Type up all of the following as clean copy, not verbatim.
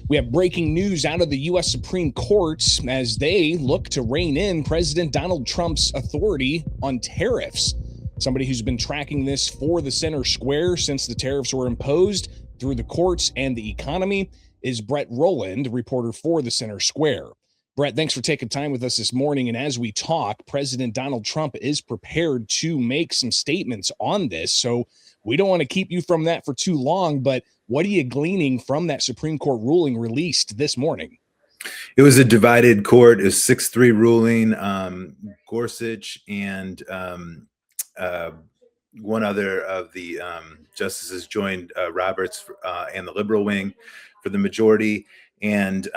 We have breaking news out of the U.S. Supreme Court as they look to rein in President Donald Trump's authority on tariffs. Somebody who's been tracking this for the center square since the tariffs were imposed through the courts and the economy is Brett Rowland, reporter for the center square. Brett, thanks for taking time with us this morning. And as we talk, President Donald Trump is prepared to make some statements on this. So we don't want to keep you from that for too long, but what are you gleaning from that Supreme Court ruling released this morning? It was a divided court, a 6-3 ruling. Gorsuch and one other of the justices joined Roberts and the liberal wing for the majority. And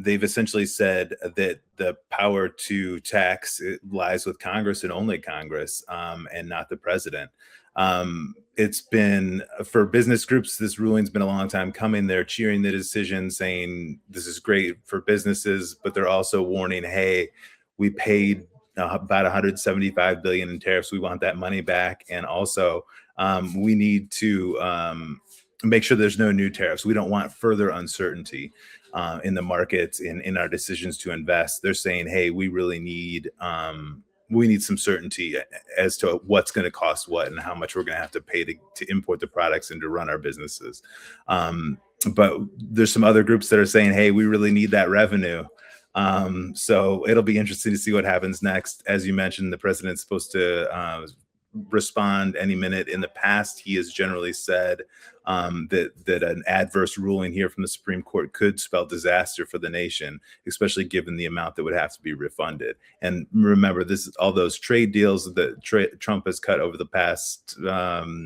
they've essentially said that the power to tax lies with Congress and only Congress, and not the president. It's been, for business groups, this ruling's been a long time coming. They're cheering the decision, saying this is great for businesses, but they're also warning, hey, we paid about $175 billion in tariffs. We want that money back. And also we need to make sure there's no new tariffs. We don't want further uncertainty in the markets, in our decisions to invest. They're saying, hey, we really need some certainty as to what's going to cost what and how much we're going to have to pay to import the products and to run our businesses. But there's some other groups that are saying, hey, we really need that revenue. So it'll be interesting to see what happens next. As you mentioned, the president's supposed to respond any minute. In the past, he has generally said that an adverse ruling here from the Supreme Court could spell disaster for the nation, especially given the amount that would have to be refunded. And remember, this is all those trade deals that Trump has cut over the past 12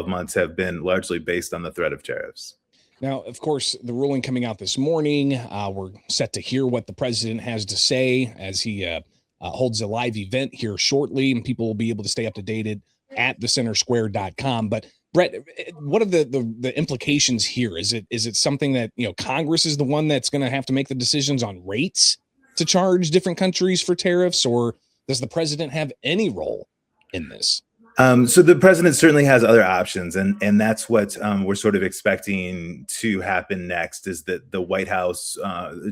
months have been largely based on the threat of tariffs. Now, of course, the ruling coming out this morning, we're set to hear what the president has to say as he holds a live event here shortly, and people will be able to stay up to date at thecentersquare.com. But Brett, what are the implications here? Is it something that, Congress is the one that's going to have to make the decisions on rates to charge different countries for tariffs, or does the president have any role in this? So the president certainly has other options, and that's what we're sort of expecting to happen next, is that the White House,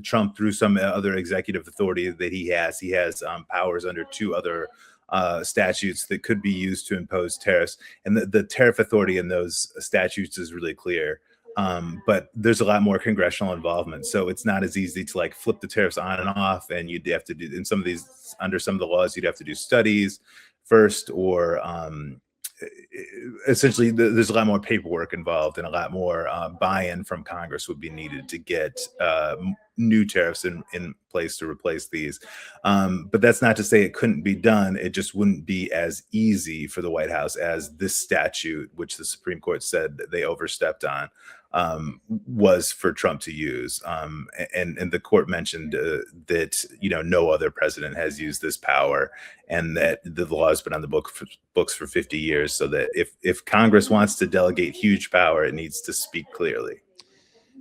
Trump, through some other executive authority that he has powers under two other statutes that could be used to impose tariffs. And the tariff authority in those statutes is really clear. But there's a lot more congressional involvement. So it's not as easy to flip the tariffs on and off. And you'd have to do, under some of the laws, you'd have to do studies first, or essentially there's a lot more paperwork involved, and a lot more buy-in from Congress would be needed to get new tariffs in place to replace these. But that's not to say it couldn't be done. It just wouldn't be as easy for the White House as this statute, which the Supreme Court said that they overstepped on, was for Trump to use. And the court mentioned that no other president has used this power, and that the law has been on the books for 50 years. So that if Congress wants to delegate huge power, it needs to speak clearly.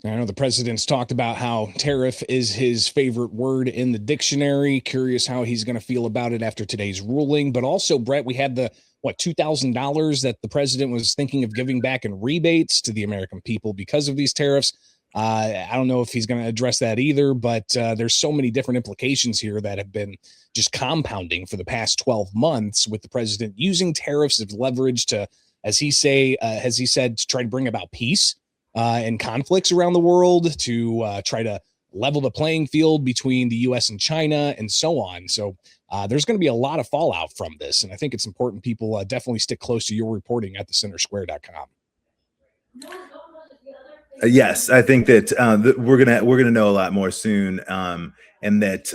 I know the president's talked about how tariff is his favorite word in the dictionary. Curious how he's going to feel about it after today's ruling. But also, Brett, we had the $2,000 that the president was thinking of giving back in rebates to the American people because of these tariffs. I don't know if he's going to address that either, but there's so many different implications here that have been just compounding for the past 12 months, with the president using tariffs as leverage to, as he said, to try to bring about peace and conflicts around the world, to try to level the playing field between the U.S. and China, and so on. So there's going to be a lot of fallout from this, and I think it's important people definitely stick close to your reporting at thecentersquare.com. Yes, I think that we're gonna know a lot more soon, and that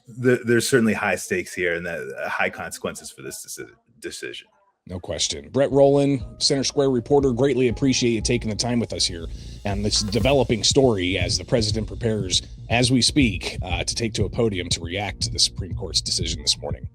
there's certainly high stakes here, and that high consequences for this decision. No question. Brett Rowland, Center Square reporter, greatly appreciate you taking the time with us here and this developing story as the president prepares, as we speak, to take to a podium to react to the Supreme Court's decision this morning.